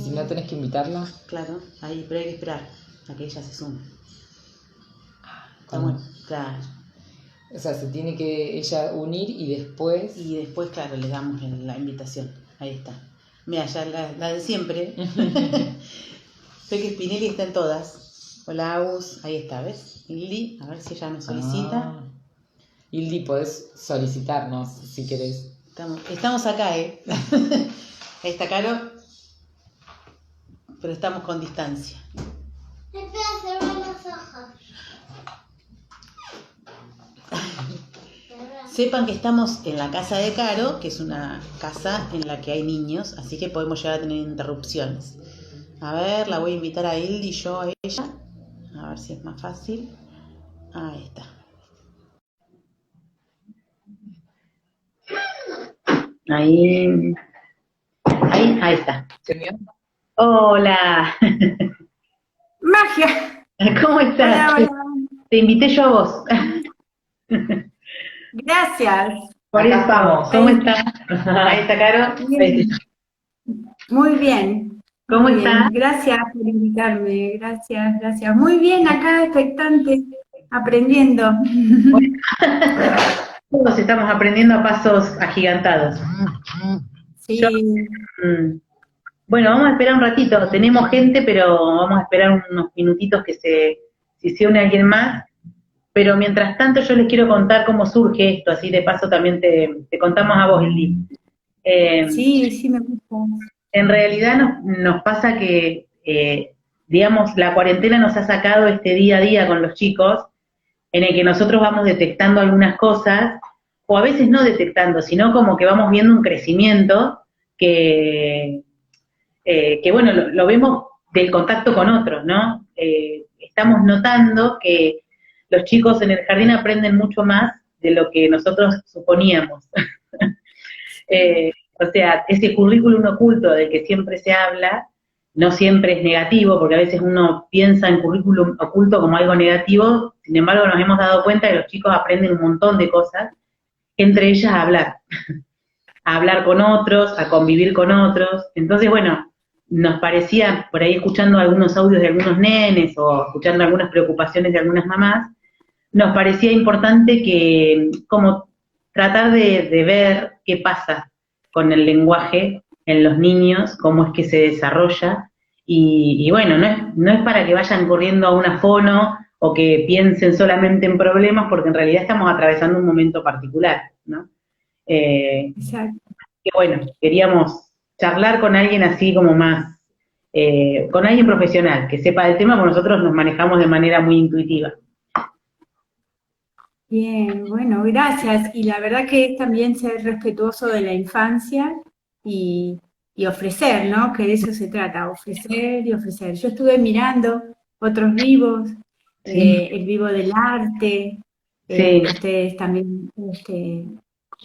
si no tenés que invitarla. Claro, ahí, pero hay que esperar a que ella se sume. Está ¿Cómo? bueno, claro. O sea, se tiene que ella unir y después... Y después, claro, le damos la invitación. Ahí está. Mira, ya la de siempre. Sé que Spinelli está en todas. Hola, Agus. Ahí está, ¿ves? Lili, a ver si ella nos solicita. Ah. Ildi, podés solicitarnos si querés. Estamos acá, ¿eh? Ahí está Caro. Pero estamos con distancia. Espera, cerrar los ojos. Sepan que estamos en la casa de Caro, que es una casa en la que hay niños, así que podemos llegar a tener interrupciones. A ver, la voy a invitar a Hildy y yo a ella. A ver si es más fácil. Ahí está. Ahí está. ¿Se vio? Hola. Magia. ¿Cómo estás? Hola, hola. Te invité yo a vos. Gracias. Por Acá eso. estamos. ¿Cómo estás? Ahí está Caro. Bien. Muy bien. ¿Cómo Muy bien. estás? Gracias por invitarme. Gracias, gracias. Muy bien, acá expectante, aprendiendo. Todos estamos aprendiendo a pasos agigantados. Sí. Bueno, vamos a esperar un ratito. Tenemos gente, pero vamos a esperar unos minutitos si se une alguien más. Pero mientras tanto yo les quiero contar cómo surge esto, así de paso también te contamos a vos, Lili. Sí, me gusta. En realidad nos pasa que, digamos, la cuarentena nos ha sacado este día a día con los chicos, en el que nosotros vamos detectando algunas cosas, o a veces no detectando, sino como que vamos viendo un crecimiento que bueno, lo vemos del contacto con otros, ¿no? Estamos notando que los chicos en el jardín aprenden mucho más de lo que nosotros suponíamos. O sea, ese currículum oculto del que siempre se habla, no siempre es negativo, porque a veces uno piensa en currículum oculto como algo negativo, sin embargo nos hemos dado cuenta que los chicos aprenden un montón de cosas, entre ellas a hablar con otros, a convivir con otros. Entonces, bueno, nos parecía, por ahí escuchando algunos audios de algunos nenes o escuchando algunas preocupaciones de algunas mamás, nos parecía importante que, como tratar de ver qué pasa con el lenguaje en los niños, cómo es que se desarrolla, y bueno, no es para que vayan corriendo a una fono o que piensen solamente en problemas, porque en realidad estamos atravesando un momento particular, ¿no? Exacto. Que bueno, queríamos charlar con alguien así como más, con alguien profesional, que sepa del tema, porque nosotros nos manejamos de manera muy intuitiva. Bien, bueno, gracias. Y la verdad que es también ser respetuoso de la infancia y ofrecer, ¿no? Que de eso se trata, ofrecer y ofrecer. Yo estuve mirando otros vivos, Sí. el vivo del arte, Sí. que ustedes también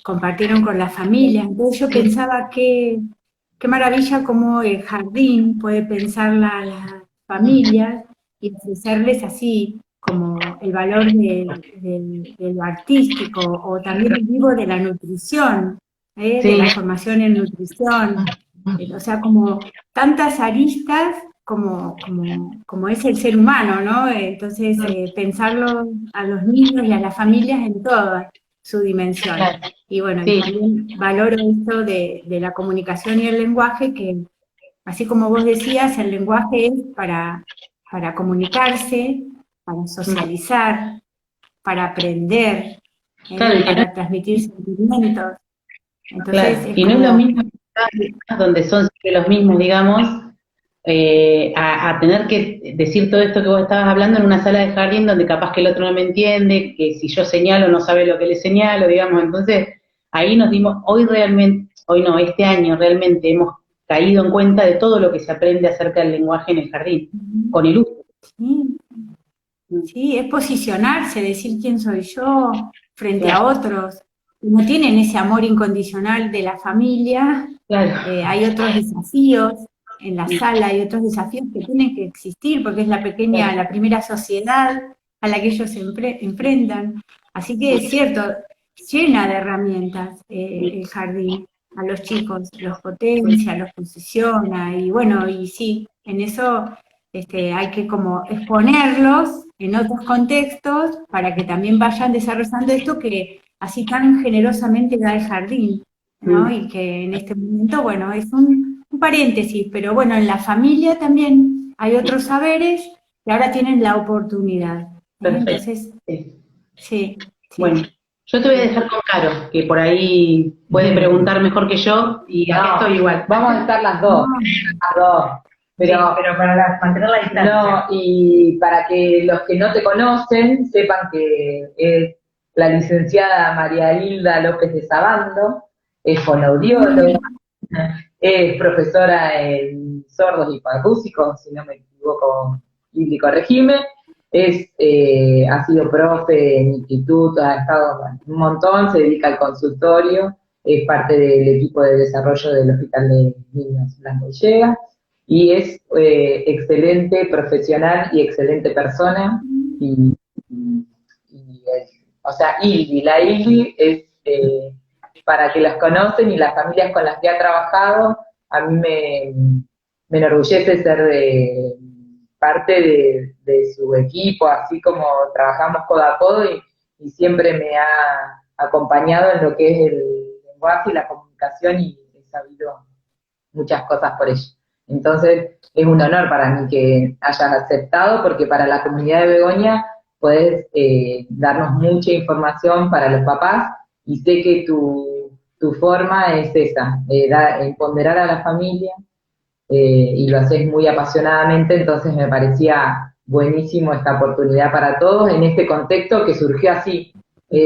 compartieron con las familias. Entonces yo pensaba qué maravilla cómo el jardín puede pensarla a las familias y ofrecerles así como el valor de lo artístico, o también el vivo de la nutrición, de la formación en nutrición, o sea, como tantas aristas como es el ser humano, ¿no? Entonces, pensarlo a los niños y a las familias en toda su dimensión. Y bueno, Sí. también valoro esto de la comunicación y el lenguaje, que así como vos decías, el lenguaje es para comunicarse, para socializar, para aprender, Claro, y para transmitir sentimientos. Entonces, claro, y no es lo mismo donde son siempre los mismos, digamos, a tener que decir todo esto que vos estabas hablando en una sala de jardín donde capaz que el otro no me entiende, que si yo señalo no sabe lo que le señalo, digamos. Entonces ahí nos dimos, este año realmente hemos caído en cuenta de todo lo que se aprende acerca del lenguaje en el jardín, con el uso. Sí, es posicionarse, decir quién soy yo frente a otros. No tienen ese amor incondicional de la familia. Claro. Hay otros desafíos en la sala, hay otros desafíos que tienen que existir porque es la primera sociedad a la que ellos se enfrentan. Así que es cierto, llena de herramientas el jardín. a los chicos, los potencia, los posiciona, y bueno, y sí, en eso hay que como exponerlos en otros contextos para que también vayan desarrollando esto que así tan generosamente da el jardín, ¿no? Y que en este momento, bueno, es un paréntesis, pero bueno, en la familia también hay otros saberes que ahora tienen la oportunidad. Perfecto. Entonces, Sí. sí. Bueno, yo te voy a dejar con Caro, que por ahí puede preguntar mejor que yo, y aquí No, estoy igual. vamos a estar las dos. Las dos. Pero, Pero, pero para mantener la distancia. no, y para que los que no te conocen sepan que es la licenciada María Hilda López de Sabando, es fonoaudióloga, es profesora en sordos y paracúsicos, si no me equivoco, y corregime, ha sido profe en institutos, ha estado un montón, se dedica al consultorio, es parte del equipo de desarrollo del Hospital de Niños Blanco Villegas, y es excelente profesional y excelente persona, o sea, Ildi, la Ildi es, para que las conocen y las familias con las que ha trabajado, a mí me enorgullece ser parte de su equipo, así como trabajamos codo a codo y siempre me ha acompañado en lo que es el lenguaje y la comunicación y he sabido muchas cosas por ella. Entonces, es un honor para mí que hayas aceptado, porque para la comunidad de Begoña puedes darnos mucha información para los papás, y sé que tu forma es esa, empoderar a la familia, y lo haces muy apasionadamente, entonces me parecía buenísimo esta oportunidad para todos en este contexto que surgió así.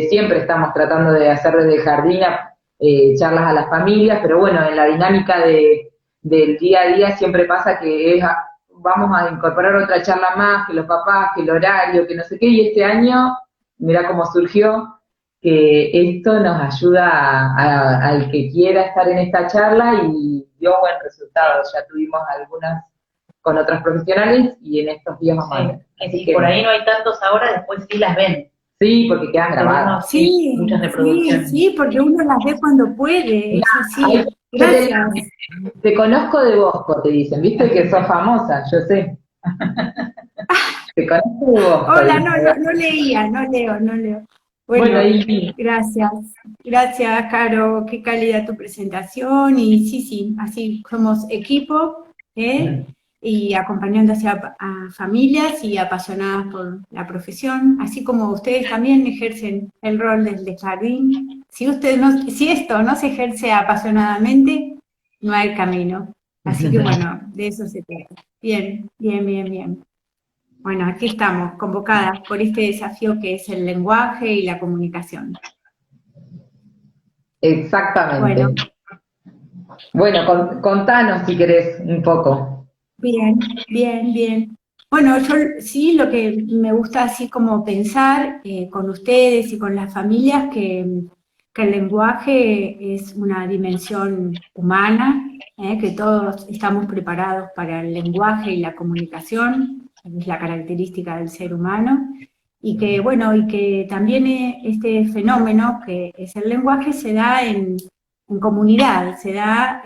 Siempre estamos tratando de hacer desde el jardín charlas a las familias, pero bueno, en la dinámica del día a día siempre pasa que vamos a incorporar otra charla más, que los papás, que el horario, que no sé qué, y este año, mirá cómo surgió, que esto nos ayuda al que quiera estar en esta charla y dio buen resultado. Ya tuvimos algunas con otros profesionales y en estos días vamos a ver. Así que por ahí no hay tantos ahora, después sí las ven. Sí, porque quedan grabadas. Sí, muchas reproducciones. sí, porque uno las ve cuando puede, eso sí. Gracias. Te conozco de Bosco, te dicen, viste que sos famosa, yo sé. Te conozco de Bosco. Hola, no leía, no leo. Bueno, gracias, Caro, qué calidad tu presentación, y sí, así somos equipo, y acompañando a familias y apasionadas por la profesión, así como ustedes también ejercen el rol del jardín. Si esto no se ejerce apasionadamente, no hay camino. Así que bueno, de eso se trata. Bien. Bueno, aquí estamos, convocadas por este desafío que es el lenguaje y la comunicación. Exactamente. Bueno, contanos si querés un poco. Bien. Bueno, yo sí, lo que me gusta así como pensar con ustedes y con las familias, que el lenguaje es una dimensión humana, que todos estamos preparados para el lenguaje y la comunicación, es la característica del ser humano, y que también este fenómeno que es el lenguaje se da en comunidad, se da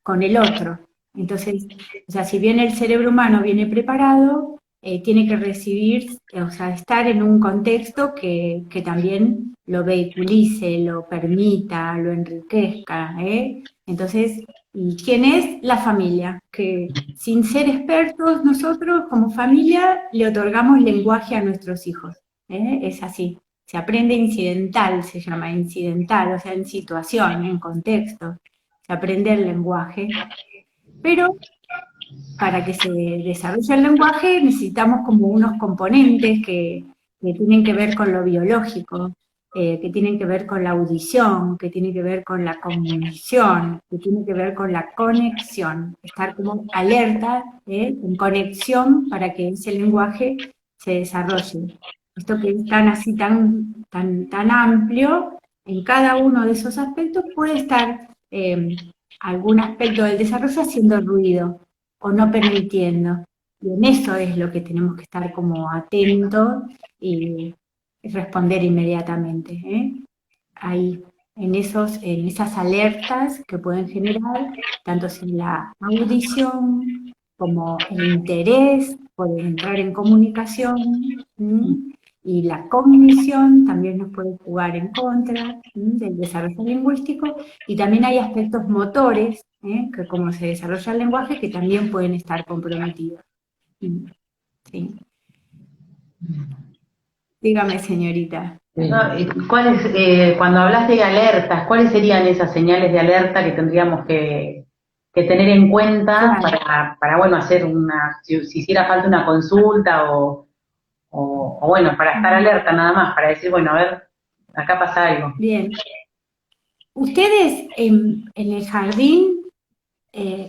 con el otro. Entonces, o sea, si bien el cerebro humano viene preparado, tiene que recibir, o sea, estar en un contexto que también lo vehiculice, lo permita, lo enriquezca, Entonces, ¿y quién es? La familia, que sin ser expertos nosotros como familia le otorgamos lenguaje a nuestros hijos, es así. Se aprende incidental, se llama incidental, o sea, en situación, en contexto, se aprende el lenguaje. Pero para que se desarrolle el lenguaje necesitamos como unos componentes que tienen que ver con lo biológico, que tienen que ver con la audición, que tienen que ver con la cognición, que tienen que ver con la conexión, estar como alerta, en conexión para que ese lenguaje se desarrolle. Esto que es tan amplio, en cada uno de esos aspectos puede estar algún aspecto del desarrollo haciendo ruido o no permitiendo. Y en eso es lo que tenemos que estar como atentos y responder inmediatamente. Ahí. en esas alertas que pueden generar, tanto si la audición como el interés por entrar en comunicación, y la cognición también nos puede jugar en contra del desarrollo lingüístico, y también hay aspectos motores, que como se desarrolla el lenguaje, que también pueden estar comprometidos. Sí. Dígame, señorita. No, cuando hablas de alertas, ¿cuáles serían esas señales de alerta que tendríamos que tener en cuenta para bueno, hacer si hiciera falta una consulta o bueno, para estar alerta nada más, para decir, bueno, a ver, acá pasa algo? Bien. Ustedes en el jardín,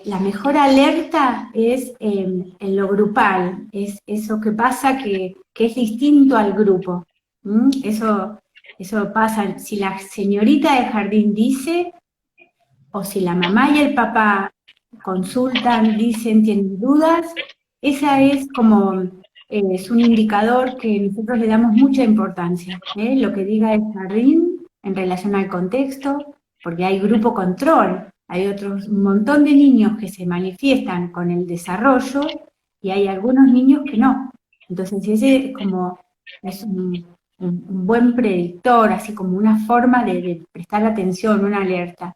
la mejor alerta es en lo grupal, es eso que pasa que es distinto al grupo. Eso pasa, si la señorita del jardín dice, o si la mamá y el papá consultan, dicen, tienen dudas, esa es como, es un indicador que nosotros le damos mucha importancia, lo que diga el jardín en relación al contexto, porque hay grupo control, hay un montón de niños que se manifiestan con el desarrollo y hay algunos niños que no. Entonces ese es un buen predictor, así como una forma de prestar atención, una alerta.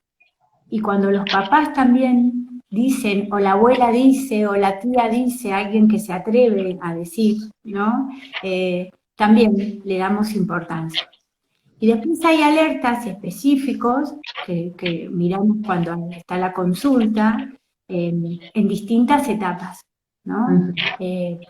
Y cuando los papás también dicen, o la abuela dice, o la tía dice, alguien que se atreve a decir, ¿no? También le damos importancia. Y después hay alertas específicos que miramos cuando está la consulta, en distintas etapas, ¿no?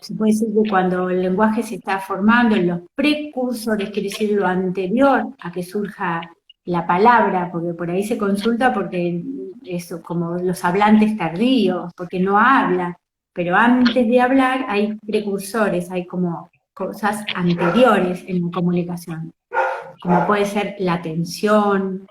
Se puede decir que cuando el lenguaje se está formando, en los precursores, quiere decir lo anterior a que surja la palabra, porque por ahí se consulta porque eso, como los hablantes tardíos, porque no habla, pero antes de hablar hay precursores, hay como cosas anteriores en la comunicación, como puede ser la atención,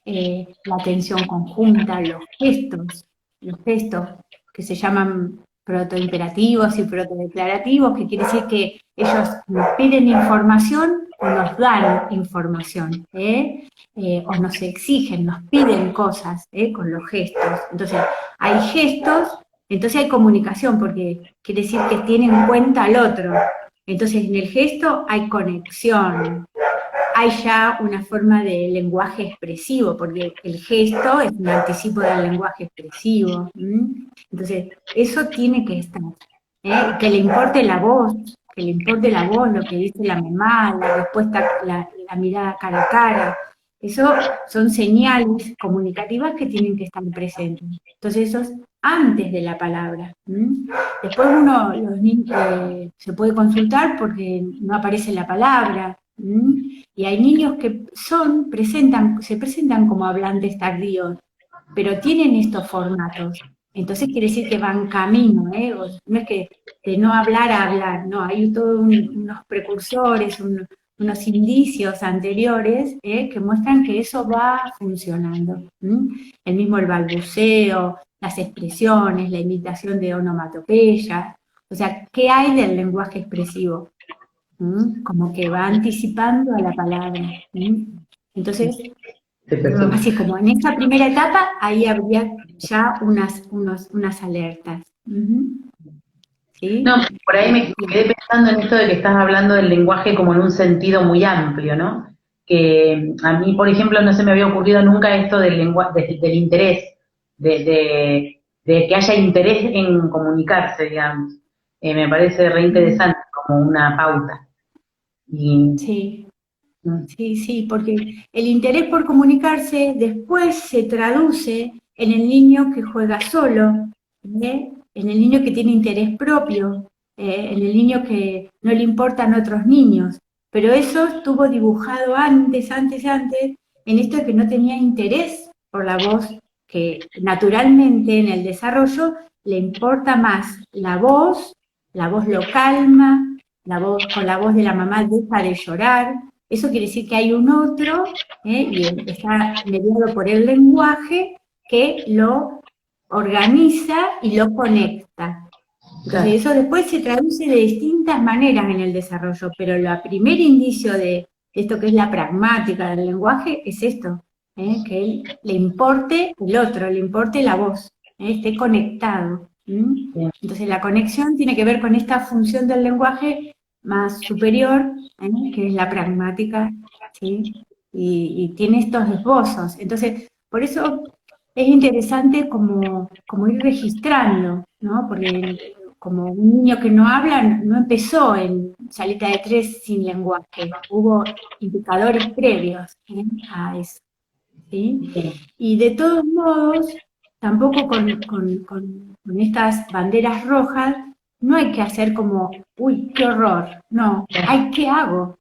la atención conjunta, los gestos que se llaman protoimperativos y protodeclarativos, que quiere decir que ellos nos piden información o nos dan información, o nos exigen, nos piden cosas con los gestos. Entonces, hay gestos, entonces hay comunicación, porque quiere decir que tienen en cuenta al otro. Entonces, en el gesto hay conexión, hay ya una forma de lenguaje expresivo, porque el gesto es un anticipo del lenguaje expresivo. Entonces, eso tiene que estar. Que le importe la voz, lo que dice la mamá, la respuesta, la mirada cara a cara. Eso son señales comunicativas que tienen que estar presentes. Entonces, eso es antes de la palabra. Después los niños se puede consultar porque no aparece la palabra. Y hay niños que se presentan como hablantes tardíos, pero tienen estos formatos. Entonces quiere decir que van camino, no es que de no hablar a hablar, no, hay todos unos precursores, unos indicios anteriores que muestran que eso va funcionando. El mismo el balbuceo, las expresiones, la imitación de onomatopeyas, o sea, ¿qué hay del lenguaje expresivo? Como que va anticipando a la palabra. Entonces, así como en esta primera etapa, ahí habría ya unas alertas. ¿Sí? No, por ahí me quedé pensando en esto de que estás hablando del lenguaje como en un sentido muy amplio, ¿no? Que a mí, por ejemplo, no se me había ocurrido nunca esto del lenguaje, del interés, de que haya interés en comunicarse, digamos. Me parece re interesante como una pauta. Sí, porque el interés por comunicarse después se traduce en el niño que juega solo, en el niño que tiene interés propio, en el niño que no le importan otros niños, pero eso estuvo dibujado antes, en esto de que no tenía interés por la voz, que naturalmente en el desarrollo le importa más la voz lo calma, con la voz de la mamá deja de llorar. Eso quiere decir que hay un otro, y está mediado por el lenguaje, que lo organiza y lo conecta. Entonces eso después se traduce de distintas maneras en el desarrollo, pero el primer indicio de esto que es la pragmática del lenguaje, es esto, que él, le importe el otro, le importe la voz, esté conectado. Entonces la conexión tiene que ver con esta función del lenguaje más superior, que es la pragmática, ¿sí? Y tiene estos esbozos. Entonces, por eso es interesante como ir registrando, ¿no? Porque como un niño que no habla, no empezó en salita de tres sin lenguaje, hubo indicadores previos a eso, ¿sí? Y de todos modos, tampoco con estas banderas rojas, no hay que hacer como, uy, qué horror, no, hay qué hago,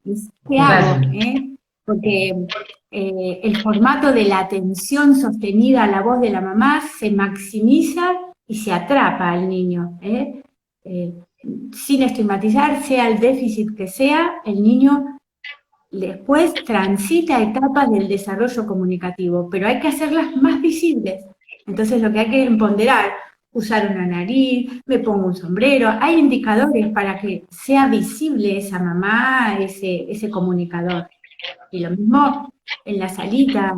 qué hago, porque el formato de la atención sostenida a la voz de la mamá se maximiza y se atrapa al niño, sin estigmatizar, sea el déficit que sea, el niño después transita etapas del desarrollo comunicativo, pero hay que hacerlas más visibles. Entonces lo que hay que ponderar, usar una nariz, me pongo un sombrero, hay indicadores para que sea visible esa mamá, ese comunicador. Y lo mismo en la salita,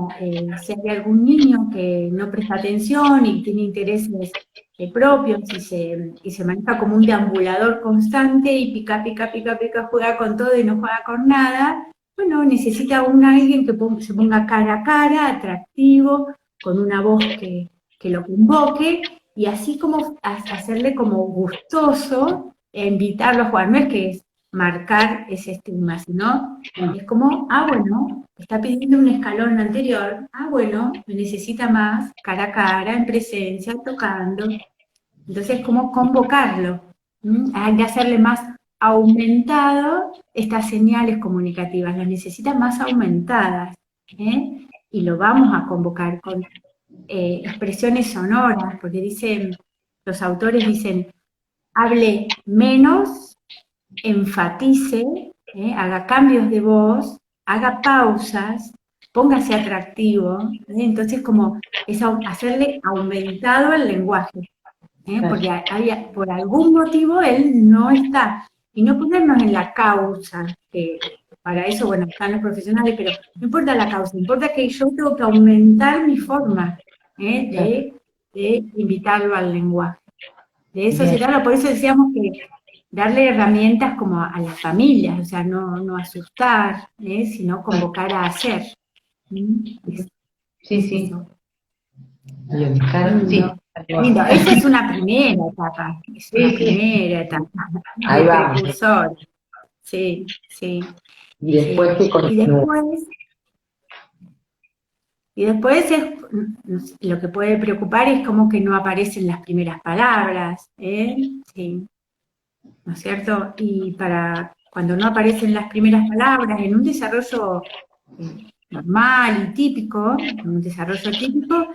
si hay algún niño que no presta atención y tiene intereses propios y se maneja como un deambulador constante y pica, pica, pica, pica, juega con todo y no juega con nada, bueno, necesita alguien que se ponga cara a cara, atractivo, con una voz que lo convoque, y así como hacerle como gustoso, e invitarlo a jugar. No es que es marcar ese estigma, sino es como, bueno, está pidiendo un escalón anterior, bueno, me necesita más, cara a cara, en presencia, tocando. Entonces, ¿cómo convocarlo? Hay que hacerle más aumentado estas señales comunicativas, las necesita más aumentadas, y lo vamos a convocar con expresiones sonoras, porque los autores dicen, hable menos, enfatice, haga cambios de voz, haga pausas, póngase atractivo, entonces como es hacerle aumentado el lenguaje. Porque por algún motivo él no está. Y no ponernos en la causa, que para eso, bueno, están los profesionales, pero no importa la causa, importa que yo tengo que aumentar mi forma de invitarlo al lenguaje. De eso se trata, por eso decíamos que darle herramientas como a las familias, o sea, no asustar, sino convocar a hacer. Sí. Bien, sí. Lindo. Esa es una primera etapa, Ahí de vamos. precursor. Sí. Y después que continúa. Y después lo que puede preocupar es como que no aparecen las primeras palabras, sí, ¿no es cierto? Y cuando no aparecen las primeras palabras en un desarrollo normal y típico, en un desarrollo típico,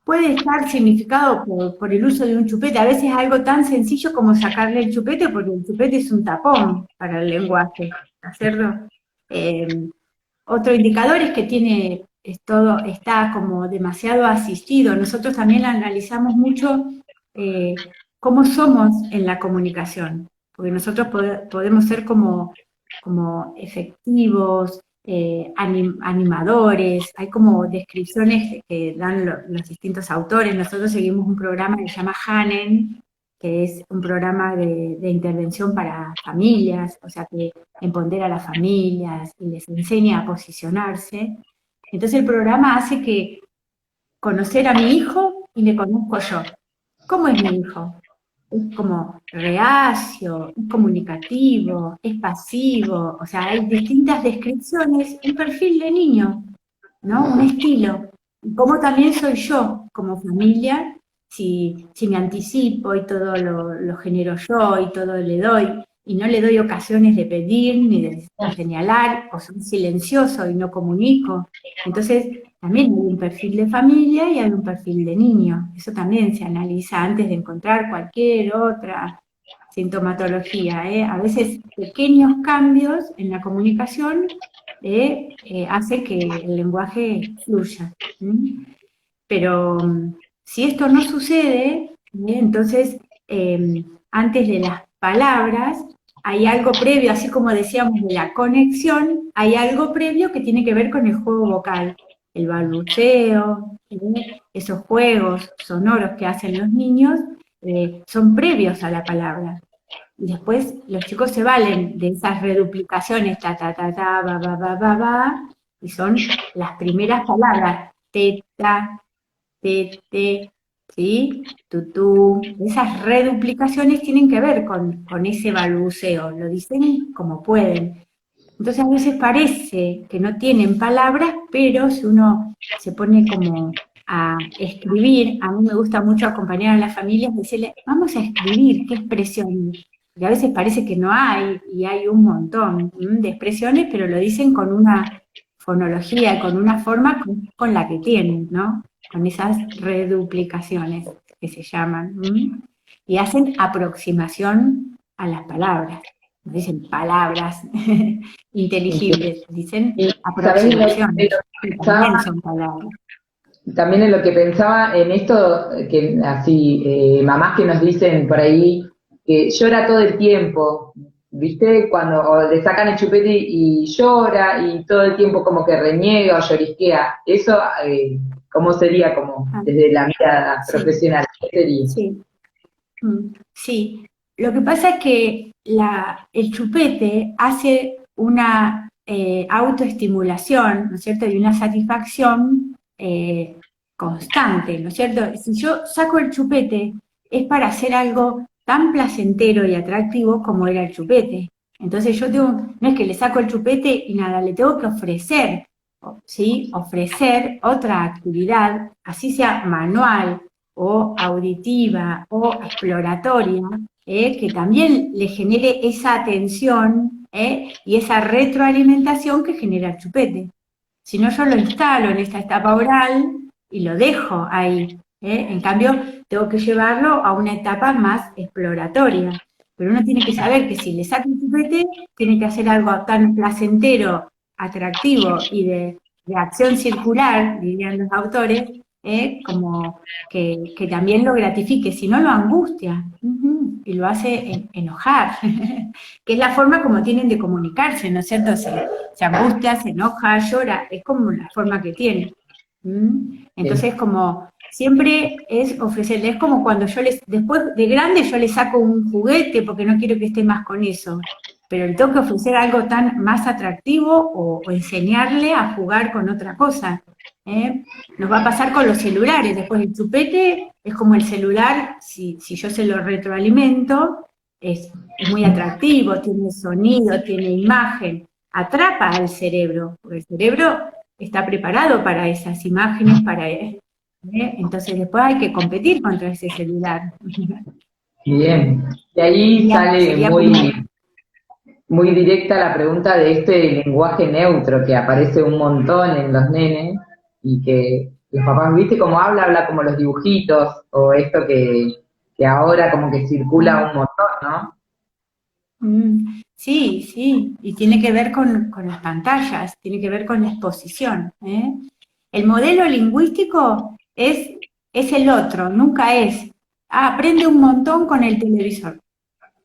puede estar significado por el uso de un chupete. A veces algo tan sencillo como sacarle el chupete, porque el chupete es un tapón para el lenguaje, hacerlo. Otro indicador es que está como demasiado asistido. Nosotros también analizamos mucho cómo somos en la comunicación, porque nosotros podemos ser como efectivos, animadores, hay como descripciones que dan los distintos autores. Nosotros seguimos un programa que se llama Hanen, que es un programa de intervención para familias, o sea que empodera a las familias y les enseña a posicionarse. Entonces el programa hace que conocer a mi hijo y le conozco yo. ¿Cómo es mi hijo? Es como reacio, es comunicativo, es pasivo, o sea, hay distintas descripciones, un perfil de niño, ¿no? Un estilo. Y cómo también soy yo, como familia, si me anticipo y todo lo genero yo y todo le doy, y no le doy ocasiones de pedir ni de señalar, o soy silencioso y no comunico. Entonces, también hay un perfil de familia y hay un perfil de niño. Eso también se analiza antes de encontrar cualquier otra sintomatología. A veces pequeños cambios en la comunicación hace que el lenguaje fluya. Pero si esto no sucede, entonces antes de las palabras hay algo previo, así como decíamos de la conexión, hay algo previo que tiene que ver con el juego vocal, el balbuceo, esos juegos sonoros que hacen los niños, son previos a la palabra. Y después los chicos se valen de esas reduplicaciones, ta, ta, ta, ta, ba, ba, ba, ba, ba, y son las primeras palabras, teta, tete, ¿sí? Tutú. Esas reduplicaciones tienen que ver con ese balbuceo, lo dicen como pueden. Entonces a veces parece que no tienen palabras, pero si uno se pone como a escribir, a mí me gusta mucho acompañar a las familias, decirle, vamos a escribir qué expresión. Y a veces parece que no hay, y hay un montón de expresiones, pero lo dicen con una fonología, con una forma con la que tienen, ¿no? Con esas reduplicaciones que se llaman. Y hacen aproximación a las palabras. No dicen palabras inteligibles, dicen Y sabés aproximaciones, que también son palabras. también en lo que pensaba en esto, que así, mamás que nos dicen por ahí que llora todo el tiempo, ¿viste? Cuando o le sacan el chupete y llora y todo el tiempo como que reniega o llorisquea. Eso, ¿cómo sería como desde la mirada profesional? ¿Qué sería? Sí. Sí, lo que pasa es que el chupete hace una autoestimulación, ¿no es cierto? Y una satisfacción constante, ¿no es cierto? Si yo saco el chupete es para hacer algo tan placentero y atractivo como era el chupete. Entonces no es que le saco el chupete y nada, le tengo que ofrecer, ¿sí? Ofrecer otra actividad, así sea manual, o auditiva o exploratoria, que también le genere esa atención y esa retroalimentación que genera el chupete. Si no, yo lo instalo en esta etapa oral y lo dejo ahí. En cambio, tengo que llevarlo a una etapa más exploratoria. Pero uno tiene que saber que si le saca el chupete, tiene que hacer algo tan placentero, atractivo y de acción circular, dirían los autores, como que también lo gratifique, si no lo angustia y lo hace enojar, que es la forma como tienen de comunicarse, ¿no es cierto? Se angustia, se enoja, llora, es como la forma que tiene. Entonces como siempre es ofrecerle, es como cuando después de grande yo le saco un juguete porque no quiero que esté más con eso, pero le tengo que ofrecer algo tan más atractivo o enseñarle a jugar con otra cosa. Nos va a pasar con los celulares, después el chupete es como el celular, si yo se lo retroalimento, es muy atractivo, tiene sonido, tiene imagen, atrapa al cerebro, porque el cerebro está preparado para esas imágenes, para él. Entonces después hay que competir contra ese celular. Bien, y ahí sale muy directa la pregunta de este lenguaje neutro que aparece un montón en los nenes y que los papás, ¿viste cómo habla como los dibujitos o esto que ahora como que circula un montón, ¿no? Sí, sí, y tiene que ver con las pantallas, tiene que ver con la exposición. El modelo lingüístico es el otro, nunca es, aprende un montón con el televisor,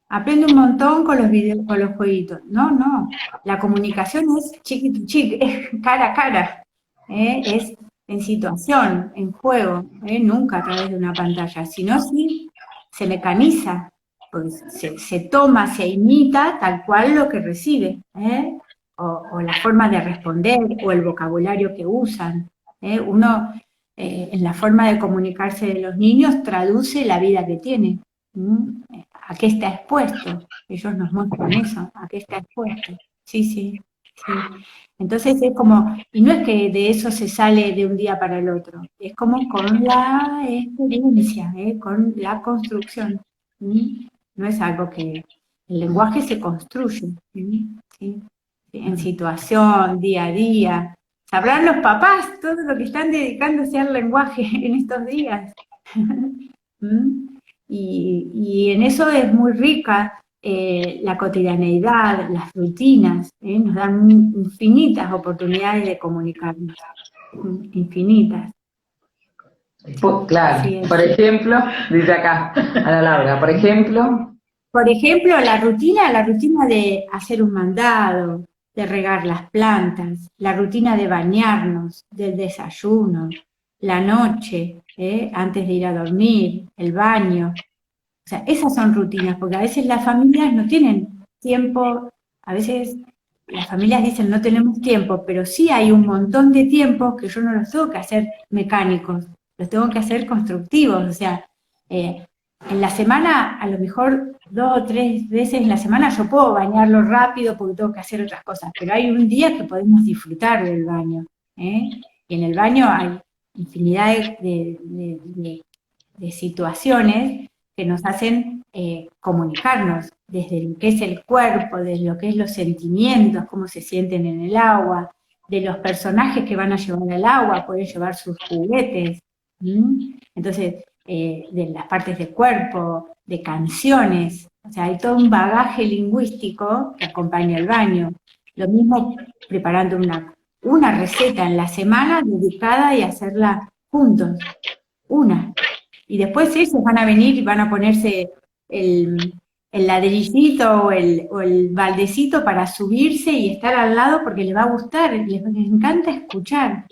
aprende un montón con los videos, con los jueguitos. No, la comunicación es chiqui, es cara a cara, es en situación, en juego, nunca a través de una pantalla, sino sí se mecaniza, pues se toma, se imita tal cual lo que recibe, o la forma de responder, o el vocabulario que usan. Uno, en la forma de comunicarse de los niños, traduce la vida que tiene. ¿A qué está expuesto? Ellos nos muestran eso, ¿a qué está expuesto? Sí. Entonces es como, y no es que de eso se sale de un día para el otro, es como con la experiencia, con la construcción. No es algo que, el lenguaje se construye, ¿sí? En situación, día a día. Sabrán los papás todo lo que están dedicándose al lenguaje en estos días. Y en eso es muy rica la cotidianeidad, las rutinas, nos dan infinitas oportunidades de comunicarnos, infinitas. Claro, por ejemplo, dice acá Ana Laura, por ejemplo, Por ejemplo, la rutina de hacer un mandado, de regar las plantas, la rutina de bañarnos, del desayuno, la noche, antes de ir a dormir, el baño. O sea, esas son rutinas, porque a veces las familias no tienen tiempo, a veces las familias dicen no tenemos tiempo, pero sí hay un montón de tiempos que yo no los tengo que hacer mecánicos, los tengo que hacer constructivos, o sea, en la semana, a lo mejor 2 o 3 veces en la semana yo puedo bañarlo rápido porque tengo que hacer otras cosas, pero hay un día que podemos disfrutar del baño, y en el baño hay infinidad de situaciones que nos hacen comunicarnos desde lo que es el cuerpo, desde lo que es los sentimientos, cómo se sienten en el agua, de los personajes que van a llevar al agua, pueden llevar sus juguetes, entonces, de las partes del cuerpo, de canciones, o sea, hay todo un bagaje lingüístico que acompaña el baño. Lo mismo preparando una receta en la semana dedicada y hacerla juntos, una. Y después ellos van a venir y van a ponerse el ladrillito o el baldecito para subirse y estar al lado porque les va a gustar, les encanta escuchar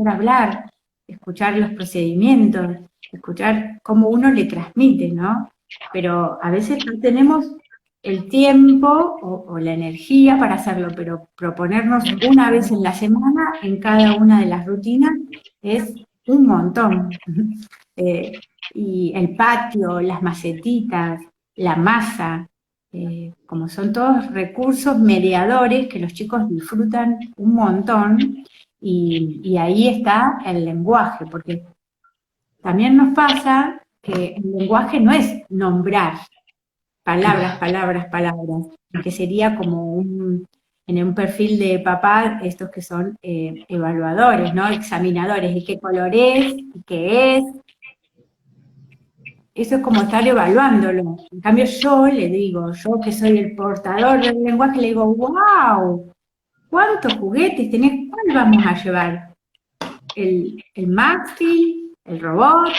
hablar, escuchar los procedimientos, escuchar cómo uno le transmite, ¿no? Pero a veces no tenemos el tiempo o la energía para hacerlo, pero proponernos una vez en la semana en cada una de las rutinas es un montón. Y el patio, las macetitas, la masa, como son todos recursos mediadores que los chicos disfrutan un montón, y ahí está el lenguaje, porque también nos pasa que el lenguaje no es nombrar palabras, que sería como en un perfil de papá, estos que son evaluadores, ¿no? Examinadores, y qué color es, y qué es. Eso es como estar evaluándolo. En cambio yo le digo, yo que soy el portador del lenguaje, le digo, wow, ¿cuántos juguetes tenés? ¿Cuál vamos a llevar? ¿El Maxi? ¿El robot?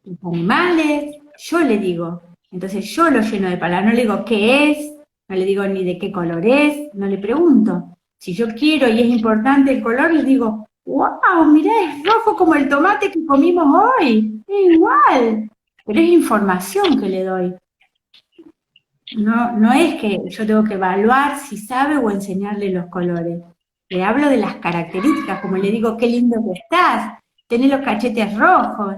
¿Los animales? Yo le digo. Entonces yo lo lleno de palabras, no le digo qué es, no le digo ni de qué color es, no le pregunto. Si yo quiero y es importante el color, le digo, wow, mirá, es rojo como el tomate que comimos hoy, es igual. Pero es información que le doy. No es que yo tengo que evaluar si sabe o enseñarle los colores. Le hablo de las características, como le digo, qué lindo que estás, tenés los cachetes rojos,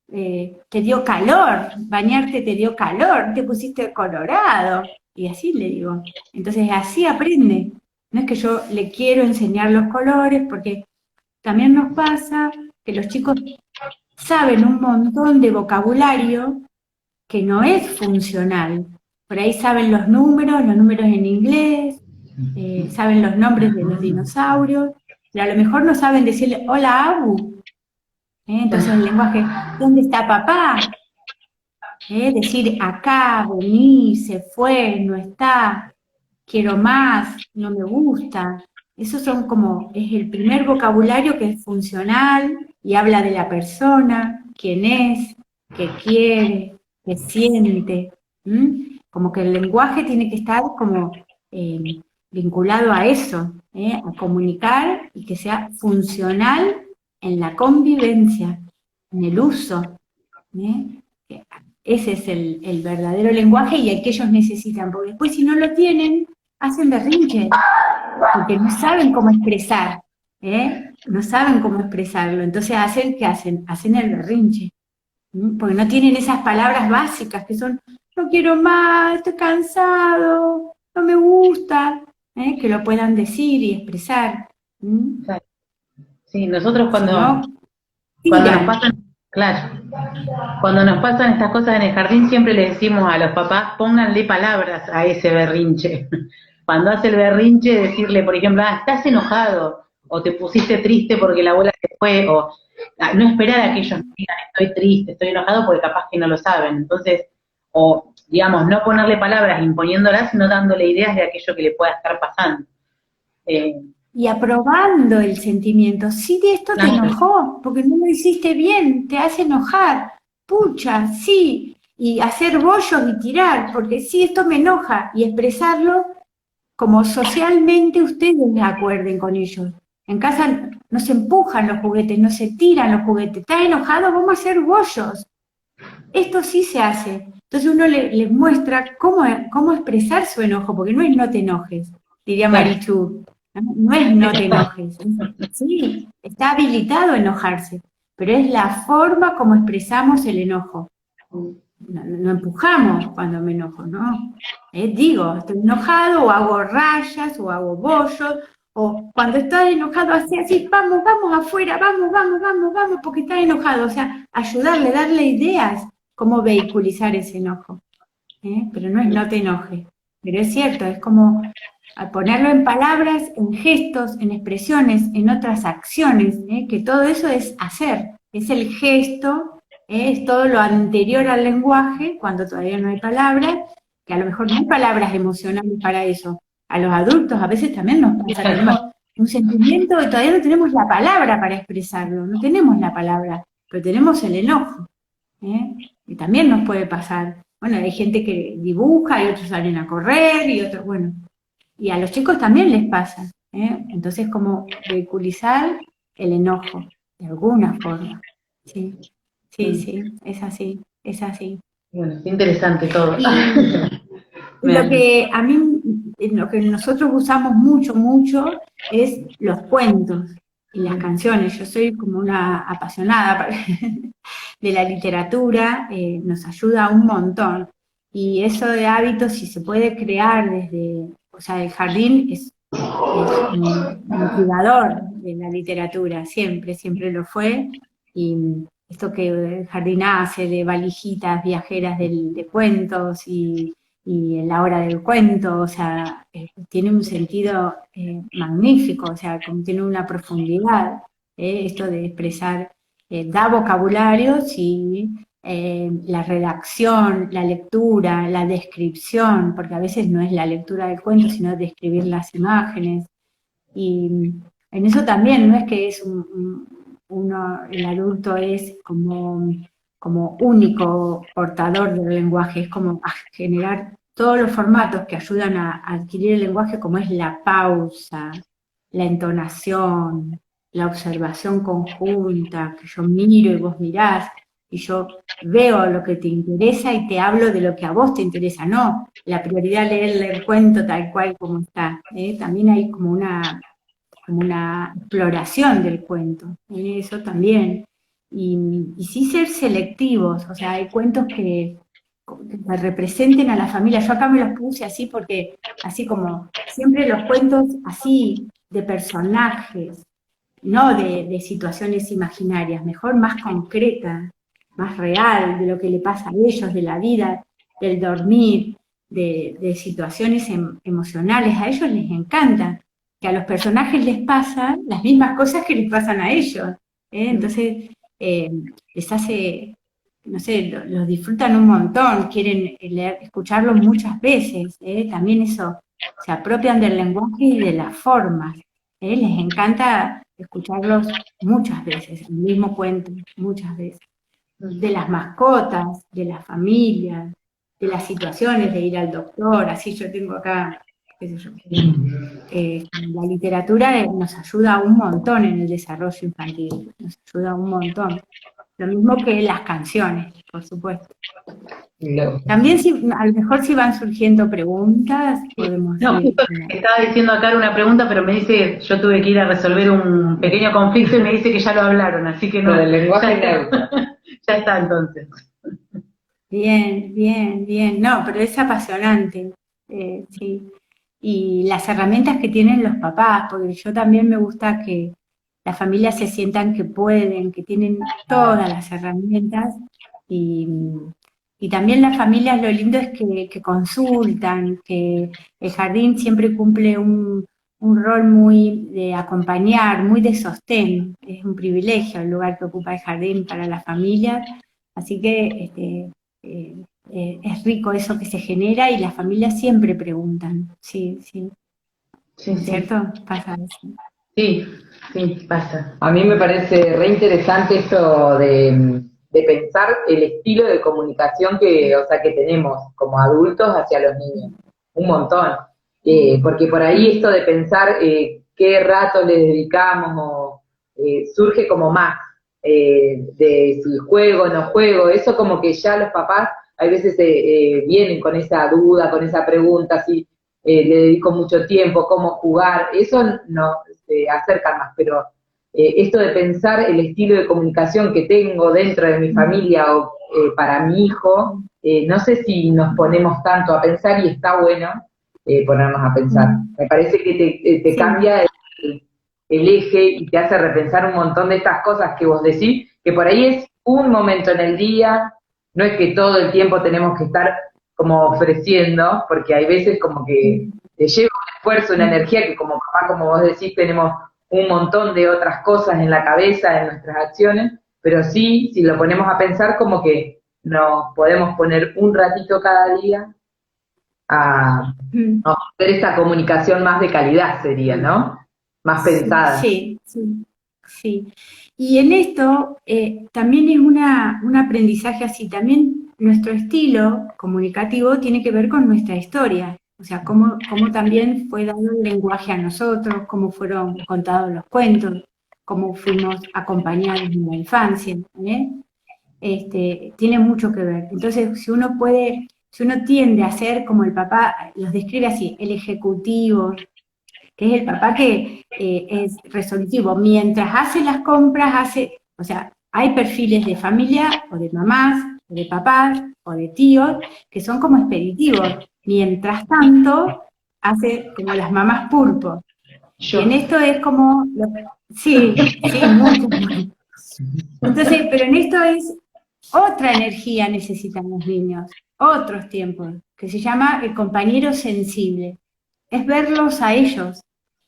te dio calor, bañarte te dio calor, te pusiste colorado, y así le digo. Entonces así aprende. No es que yo le quiero enseñar los colores, porque también nos pasa que los chicos saben un montón de vocabulario que no es funcional. Por ahí saben los números en inglés, saben los nombres de los dinosaurios, pero a lo mejor no saben decirle, hola Abu. Entonces el lenguaje, ¿dónde está papá? Decir acá, venir, se fue, no está, quiero más, no me gusta. Esos son como, es el primer vocabulario que es funcional y habla de la persona, quién es, qué quiere, qué siente. Como que el lenguaje tiene que estar como vinculado a eso, a comunicar y que sea funcional en la convivencia, en el uso. Ese es el verdadero lenguaje y el que ellos necesitan, porque después si no lo tienen, hacen berrinche, porque no saben cómo expresar, no saben cómo expresarlo, entonces ¿qué hacen? Hacen el berrinche, porque no tienen esas palabras básicas que son, no quiero más, estoy cansado, no me gusta, que lo puedan decir y expresar. Sí, nosotros cuando Si nos pasan, claro, cuando nos pasan estas cosas en el jardín siempre le decimos a los papás, pónganle palabras a ese berrinche. Cuando hace el berrinche, decirle, por ejemplo, estás enojado, o te pusiste triste porque la abuela se fue, o no esperar a que ellos digan, estoy triste, estoy enojado, porque capaz que no lo saben. Entonces, o digamos, no ponerle palabras imponiéndolas, sino dándole ideas de aquello que le pueda estar pasando. Y aprobando el sentimiento. Sí, de esto te enojó, porque no lo hiciste bien, te hace enojar. Pucha, sí. y hacer bollos y tirar, porque sí, esto me enoja, y expresarlo como socialmente ustedes acuerden con ellos. En casa no se empujan los juguetes, no se tiran los juguetes. ¿Estás enojado? Vamos a hacer bollos. Esto sí se hace. Entonces uno les muestra cómo expresar su enojo, porque no es no te enojes, diría Marichu. No es no te enojes. Sí, está habilitado a enojarse, pero es la forma como expresamos el enojo. No empujamos cuando me enojo, ¿no? Digo, estoy enojado, o hago rayas, o hago bollos, o cuando estás enojado así, vamos afuera, vamos, porque estás enojado. O sea, ayudarle, darle ideas cómo vehiculizar ese enojo. Pero no es no te enojes. Pero es cierto, es como al ponerlo en palabras, en gestos, en expresiones, en otras acciones, que todo eso es hacer, es el gesto, es todo lo anterior al lenguaje, cuando todavía no hay palabras, que a lo mejor no hay palabras emocionales para eso. A los adultos a veces también nos pasa, tenemos un sentimiento y todavía no tenemos la palabra para expresarlo, no tenemos la palabra, pero tenemos el enojo, y también nos puede pasar. Bueno, hay gente que dibuja y otros salen a correr y otros, bueno, y a los chicos también les pasa, entonces como vehiculizar el enojo, de alguna forma, sí, es así. Bueno, es interesante todo. Y lo que a mí, lo que nosotros usamos mucho, es los cuentos y las canciones. Yo soy como una apasionada de la literatura, nos ayuda un montón. Y eso de hábitos, si se puede crear desde, o sea, el jardín es un motivador de la literatura, siempre lo fue. Y esto que el jardín hace de valijitas viajeras de cuentos y en la hora del cuento, o sea, tiene un sentido magnífico, o sea, como tiene una profundidad, esto de expresar, da vocabulario, sí, la redacción, la lectura, la descripción, porque a veces no es la lectura del cuento, sino describir las imágenes, y en eso también no es que es el adulto es como único portador del lenguaje, es como a generar todos los formatos que ayudan a adquirir el lenguaje, como es la pausa, la entonación, la observación conjunta, que yo miro y vos mirás, y yo veo lo que te interesa y te hablo de lo que a vos te interesa, no la prioridad leerle el cuento tal cual como está, también hay como una exploración del cuento, eso también. Y sí ser selectivos, o sea, hay cuentos que representen a la familia. Yo acá me los puse así porque, así como siempre los cuentos así, de personajes, no de situaciones imaginarias, mejor más concreta, más real, de lo que le pasa a ellos, de la vida, del dormir, de situaciones emocionales. A ellos les encanta que a los personajes les pasan las mismas cosas que les pasan a ellos. Entonces, les hace, no sé, los disfrutan un montón, quieren escucharlo muchas veces. También eso, se apropian del lenguaje y de las formas. Les encanta escucharlos muchas veces, el mismo cuento, muchas veces. De las mascotas, de las familias, de las situaciones de ir al doctor, así yo tengo acá, qué sé yo. La literatura nos ayuda un montón en el desarrollo infantil, nos ayuda un montón. Lo mismo que las canciones, por supuesto. No. También a lo mejor si van surgiendo preguntas, podemos... No, estaba diciendo acá una pregunta, pero me dice, yo tuve que ir a resolver un pequeño conflicto y me dice que ya lo hablaron, así que no. Del lenguaje neutro. Ya está entonces. Bien. No, pero es apasionante, sí. Y las herramientas que tienen los papás, porque yo también me gusta que las familias se sientan que pueden, que tienen todas las herramientas, y también las familias lo lindo es que consultan, que el jardín siempre cumple un rol muy de acompañar, muy de sostén, es un privilegio el lugar que ocupa el jardín para las familias, así que es rico eso que se genera y las familias siempre preguntan, sí. ¿Cierto? Pasa eso. Sí, pasa. A mí me parece re interesante esto de de pensar el estilo de comunicación que, o sea, que tenemos como adultos hacia los niños, un montón. Porque por ahí esto de pensar qué rato le dedicamos surge como más, de si juego o no juego, eso como que ya los papás a veces vienen con esa duda, con esa pregunta, si le dedico mucho tiempo, cómo jugar, eso no se acerca más, pero esto de pensar el estilo de comunicación que tengo dentro de mi familia o para mi hijo, no sé si nos ponemos tanto a pensar y está bueno ponernos a pensar. Me parece que te Sí. cambia el eje y te hace repensar un montón de estas cosas que vos decís, que por ahí es un momento en el día, no es que todo el tiempo tenemos que estar como ofreciendo, porque hay veces como que te lleva un esfuerzo, una energía que como papá, como vos decís, tenemos un montón de otras cosas en la cabeza, en nuestras acciones, pero sí, si lo ponemos a pensar, como que nos podemos poner un ratito cada día a hacer esta comunicación más de calidad, sería, ¿no? Más pensada. Sí, sí, sí. Y en esto también es un aprendizaje así. También nuestro estilo comunicativo tiene que ver con nuestra historia. O sea, cómo también fue dado el lenguaje a nosotros, cómo fueron contados los cuentos, cómo fuimos acompañados en la infancia. Tiene mucho que ver. Entonces, si uno tiende a ser como el papá, los describe así, el ejecutivo, que es el papá que es resolutivo. Mientras hace las compras, o sea, hay perfiles de familia, o de mamás, o de papás, o de tíos, que son como expeditivos. Mientras tanto, hace como las mamás pulpo. Y en esto es como, sí, mucho. Entonces, pero en esto es otra energía necesitan los niños, otros tiempos, que se llama el compañero sensible. Es verlos a ellos,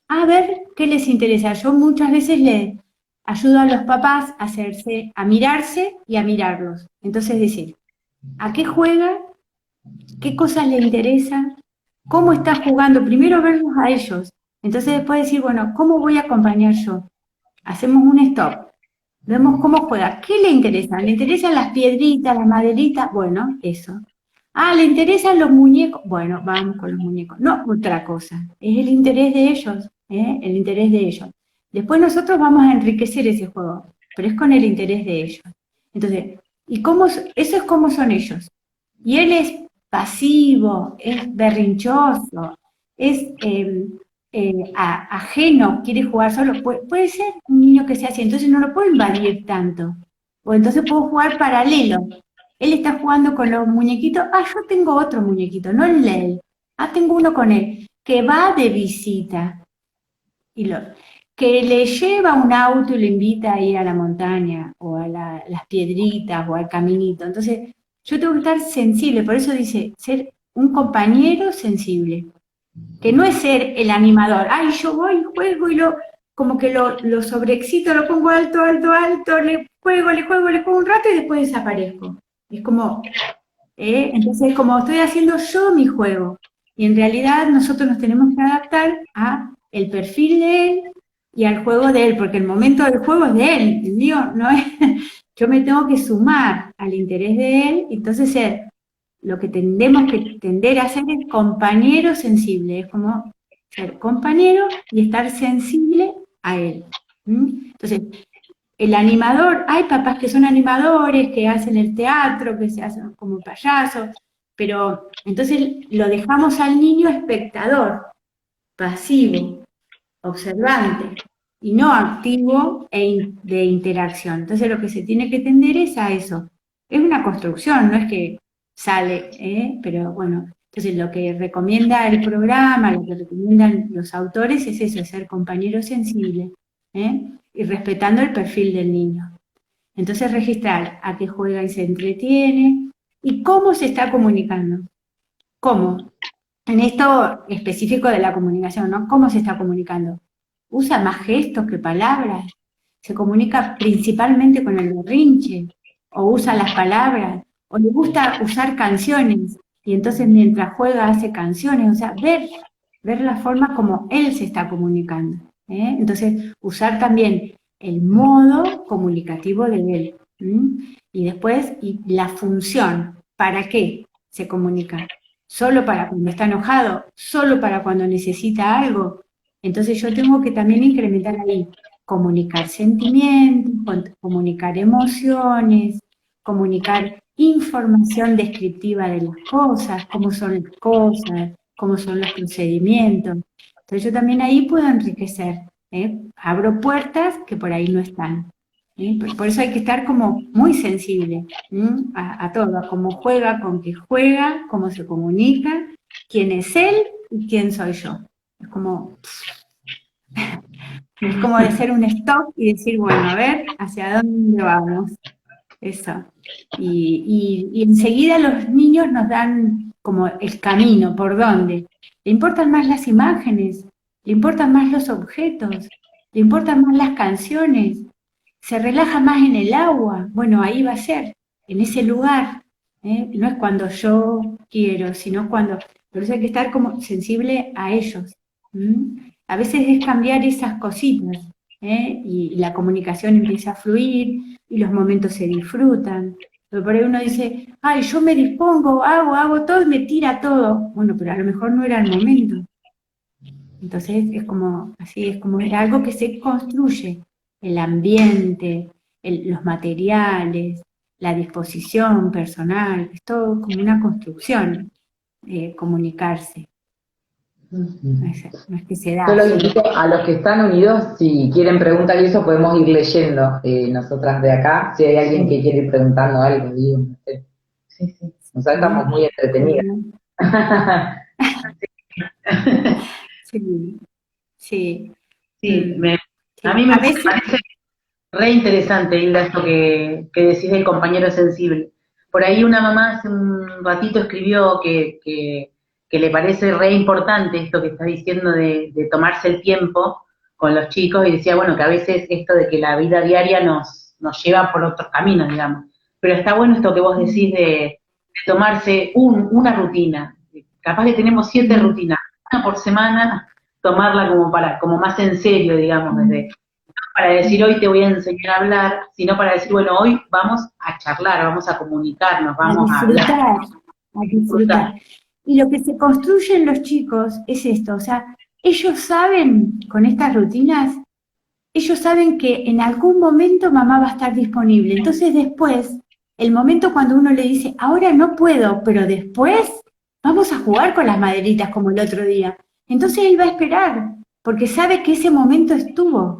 a ver qué les interesa. Yo muchas veces le ayudo a los papás a mirarse y a mirarlos. Entonces decir, ¿a qué juega? ¿Qué cosas le interesan? ¿Cómo está jugando? Primero verlos a ellos. Entonces después decir, bueno, ¿cómo voy a acompañar yo? Hacemos un stop. Vemos cómo juega. ¿Qué le interesa? ¿Le interesan las piedritas, las maderitas? Bueno, eso. Ah, ¿le interesan los muñecos? Bueno, vamos con los muñecos. No, otra cosa. Es el interés de ellos, ¿eh? El interés de ellos. Después nosotros vamos a enriquecer ese juego, pero es con el interés de ellos. Entonces, eso es como son ellos. Y él es pasivo, es berrinchoso, es ajeno, quiere jugar solo. Puede ser un niño que sea así, entonces no lo puedo invadir tanto. O entonces puedo jugar paralelo. Él está jugando con los muñequitos. Ah, yo tengo otro muñequito, no el de él. Ah, tengo uno con él, que va de visita. Que le lleva un auto y le invita a ir a la montaña, o a las piedritas, o al caminito. Entonces, yo tengo que estar sensible, por eso dice, ser un compañero sensible. Que no es ser el animador. Ay, yo voy, juego y como que lo sobreexcito, lo pongo alto, alto, alto, le juego un rato y después desaparezco. Es como, entonces como estoy haciendo yo mi juego. Y en realidad nosotros nos tenemos que adaptar a el perfil de él y al juego de él, porque el momento del juego es de él, el mío no es. Yo me tengo que sumar al interés de él, entonces lo que tendemos que tender a hacer es compañero sensible, es como ser compañero y estar sensible a él. Entonces, el animador, hay papás que son animadores, que hacen el teatro, que se hacen como payasos, pero entonces lo dejamos al niño espectador, pasivo, observante, y no activo de interacción. Entonces lo que se tiene que tender es a eso. Es una construcción, no es que sale, pero bueno, entonces lo que recomienda el programa, lo que recomiendan los autores es eso, es ser compañero sensible, y respetando el perfil del niño. Entonces registrar a qué juega y se entretiene, y cómo se está comunicando. ¿Cómo? En esto específico de la comunicación, ¿no? ¿Cómo se está comunicando? ¿Usa más gestos que palabras? ¿Se comunica principalmente con el berrinche? ¿O usa las palabras? ¿O le gusta usar canciones? Y entonces mientras juega hace canciones, o sea, ver la forma como él se está comunicando. Entonces, usar también el modo comunicativo de él. Y después, y la función, ¿para qué se comunica? ¿Solo para cuando está enojado? ¿Solo para cuando necesita algo? Entonces yo tengo que también incrementar ahí, comunicar sentimientos, comunicar emociones, comunicar información descriptiva de las cosas, cómo son las cosas, cómo son los procedimientos. Entonces yo también ahí puedo enriquecer, ¿eh? Abro puertas que por ahí no están. ¿Sí? Por eso hay que estar como muy sensible a todo, a cómo juega, con qué juega, cómo se comunica, quién es él y quién soy yo. Es como de hacer un stop y decir, bueno, a ver, ¿hacia dónde vamos? Eso. Y enseguida los niños nos dan como el camino, por dónde. Le importan más las imágenes, le importan más los objetos, le importan más las canciones, se relaja más en el agua, bueno, ahí va a ser, en ese lugar, ¿eh? No es cuando yo quiero, sino cuando, por eso hay que estar como sensible a ellos. A veces es cambiar esas cositas, y la comunicación empieza a fluir, y los momentos se disfrutan. Pero por ahí uno dice, ay, yo me dispongo, hago todo y me tira todo. Bueno, pero a lo mejor no era el momento. Entonces es como, así es como es algo que se construye, el ambiente, los materiales, la disposición personal, es todo como una construcción, comunicarse. No es que se da. Yo los invito a los que están unidos, si quieren preguntar eso, podemos ir leyendo nosotras de acá, si hay alguien que quiere ir preguntando algo, digo, no sé. Sí. Nosotros estamos muy entretenidas. Sí. A mí me parece re interesante, Hilda, esto que decís del compañero sensible. Por ahí una mamá hace un ratito escribió que le parece re importante esto que está diciendo de tomarse el tiempo con los chicos, y decía, bueno, que a veces esto de que la vida diaria nos lleva por otros caminos, digamos. Pero está bueno esto que vos decís de tomarse una rutina. Capaz que tenemos 7 rutinas, una por semana, tomarla como más en serio, digamos, desde para decir hoy te voy a enseñar a hablar, sino para decir, bueno, hoy vamos a charlar, vamos a comunicarnos, vamos a hablar. A disfrutar. Y lo que se construye en los chicos es esto, o sea, ellos saben, con estas rutinas, ellos saben que en algún momento mamá va a estar disponible. Entonces después, el momento cuando uno le dice, ahora no puedo, pero después vamos a jugar con las maderitas como el otro día. Entonces él va a esperar, porque sabe que ese momento estuvo.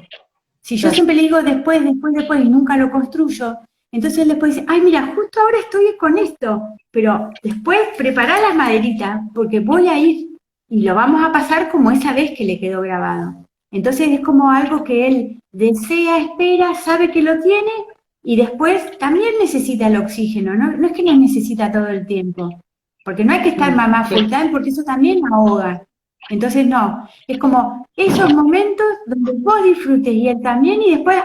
Si yo siempre le digo después, y nunca lo construyo, entonces él después dice, ay, mira, justo ahora estoy con esto, pero después prepará las maderitas, porque voy a ir y lo vamos a pasar como esa vez que le quedó grabado. Entonces es como algo que él desea, espera, sabe que lo tiene, y después también necesita el oxígeno, ¿no? No es que no necesita todo el tiempo, porque no hay que estar mamá full time, porque eso también ahoga. Entonces no, es como esos momentos donde vos disfrutes y él también, y después,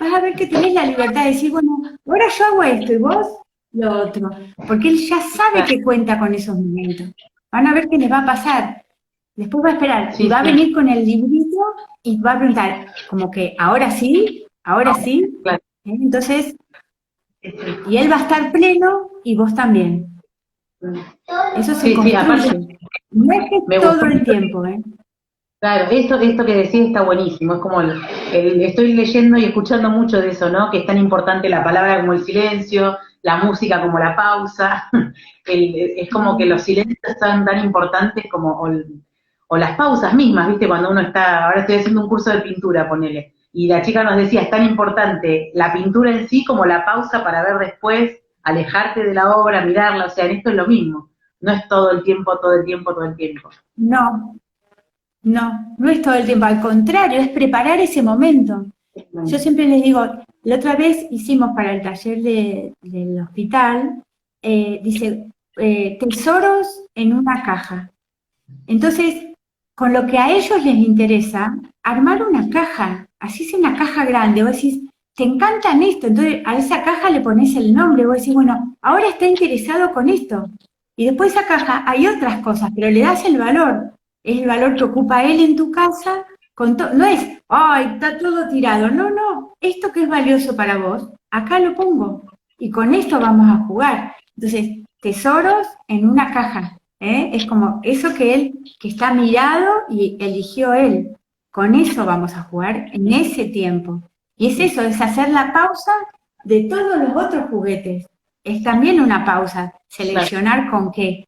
vas a ver que tenés la libertad de decir, bueno, ahora yo hago esto y vos lo otro, porque él ya sabe que cuenta con esos momentos. Van a ver qué les va a pasar. Después va a esperar y va a venir con el librito y va a preguntar, como que ahora sí, Claro. Entonces, y él va a estar pleno y vos también. Eso se construye. Aparte, no es que todo el tiempo, Claro, esto que decís está buenísimo, es como estoy leyendo y escuchando mucho de eso, ¿no? Que es tan importante la palabra como el silencio, la música como la pausa, es como que los silencios son tan importantes como, o las pausas mismas, ¿viste? Cuando uno está, ahora estoy haciendo un curso de pintura, ponele, y la chica nos decía, es tan importante la pintura en sí como la pausa para ver después, alejarte de la obra, mirarla, o sea, en esto es lo mismo, no es todo el tiempo. No es todo el tiempo, al contrario, es preparar ese momento. Yo siempre les digo, la otra vez hicimos para el taller del hospital, dice, tesoros en una caja. Entonces, con lo que a ellos les interesa, armar una caja, así sea una caja grande, vos decís, te encantan esto, entonces a esa caja le pones el nombre, vos decís, bueno, ahora está interesado con esto. Y después de esa caja hay otras cosas, pero le das el valor. Es el valor que ocupa él en tu casa, no es, ay, está todo tirado, no, esto que es valioso para vos, acá lo pongo, y con esto vamos a jugar. Entonces, tesoros en una caja, ¿eh? Es como eso que está mirado y eligió él. Con eso vamos a jugar en ese tiempo. Y es eso, es hacer la pausa de todos los otros juguetes. Es también una pausa, seleccionar con qué.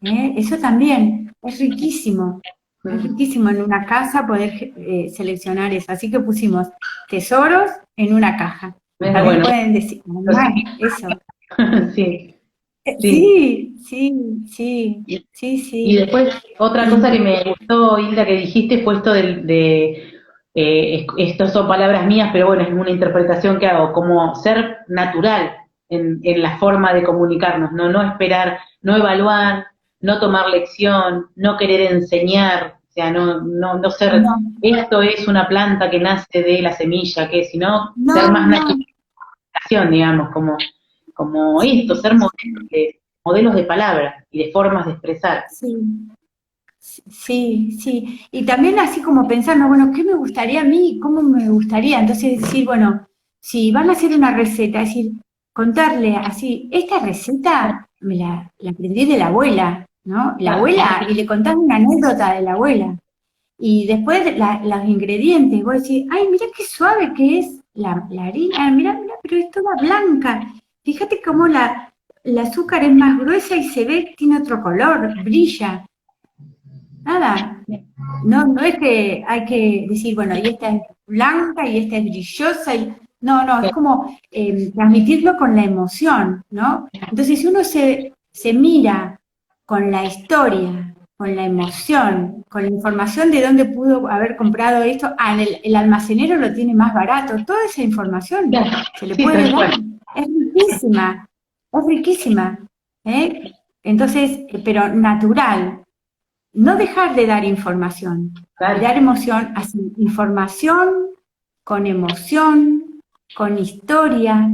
Eso también es riquísimo. Es riquísimo en una casa poder seleccionar eso. Así que pusimos tesoros en una caja. También bueno. pueden decir, eso. Sí. Sí, sí, sí, sí, sí. Y después, otra cosa que me gustó, Hilda, que dijiste fue esto estos son palabras mías, pero bueno, es una interpretación que hago, como ser natural en la forma de comunicarnos, no esperar, no evaluar, no tomar lección, no querer enseñar, o sea, no ser, No. esto es una planta que nace de la semilla, sino No, ser más no. natural, digamos, como esto, ser modelos de palabra y de formas de expresar. Sí, sí, sí. Y también así como pensando, bueno, ¿qué me gustaría a mí? ¿Cómo me gustaría? Entonces decir, bueno, si van a hacer una receta, es decir, contarle así, esta receta la aprendí de la abuela, ¿no? La abuela, y le contás una anécdota de la abuela. Y después los ingredientes, vos decís, ay, mira qué suave que es la harina, mira, pero es toda blanca. Fíjate cómo el azúcar es más gruesa y se ve, tiene otro color, brilla. Nada, no es que hay que decir, bueno, y esta es blanca y esta es brillosa. No, es como transmitirlo con la emoción, ¿no? Entonces, si uno se mira con la historia, con la emoción, con la información de dónde pudo haber comprado esto, el almacenero lo tiene más barato, toda esa información se le puede dar, es riquísima, ¿eh? Entonces, pero natural. No dejar de dar información, de dar emoción, así, información con emoción, con historia,